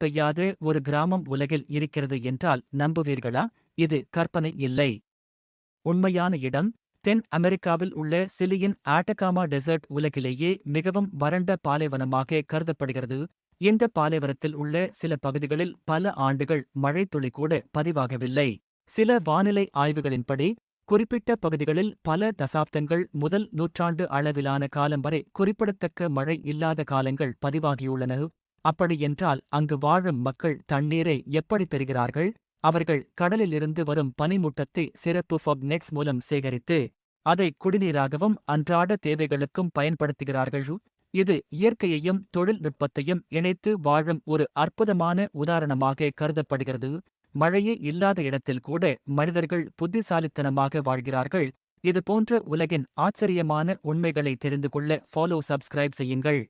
பெய்யாத ஒரு கிராமம் உலகில் இருக்கிறது என்றால் நம்புவீர்களா? இது கற்பனை இல்லை. உண்மையான இடம் தென் அமெரிக்காவில் உள்ள சிலியின் ஆட்டகாமா டெசர்ட் உலகிலேயே மிகவும் வறண்ட பாலைவனமாக கருதப்படுகிறது. இந்த பாலைவனத்தில் உள்ள சில பகுதிகளில் பல ஆண்டுகள் மழைத்துளி கூட பதிவாகவில்லை. சில வானிலை ஆய்வுகளின்படி குறிப்பிட்ட பகுதிகளில் பல தசாப்தங்கள் முதல் நூற்றாண்டு அளவிலான காலம் வரை குறிப்பிடத்தக்க மழை இல்லாத காலங்கள் பதிவாகியுள்ளன. அப்படியென்றால் அங்கு வாழும் மக்கள் தண்ணீரை எப்படி பெறுகிறார்கள்? அவர்கள் கடலிலிருந்து வரும் பனிமூட்டத்தை சிறப்பு ஃபொக் நெட்ஸ் மூலம் சேகரித்து அதை குடிநீராகவும் அன்றாட தேவைகளுக்கும் பயன்படுத்துகிறார்கள். இது இயற்கையையும் தொழில்நுட்பத்தையும் இணைத்து வாழும் ஒரு அற்புதமான உதாரணமாக கருதப்படுகிறது. மழையே இல்லாத இடத்தில் கூட மனிதர்கள் புத்திசாலித்தனமாக வாழ்கிறார்கள். இது போன்ற உலகின் ஆச்சரியமான உண்மைகளை தெரிந்து கொள்ள ஃபாலோ சப்ஸ்கிரைப் செய்யுங்கள்.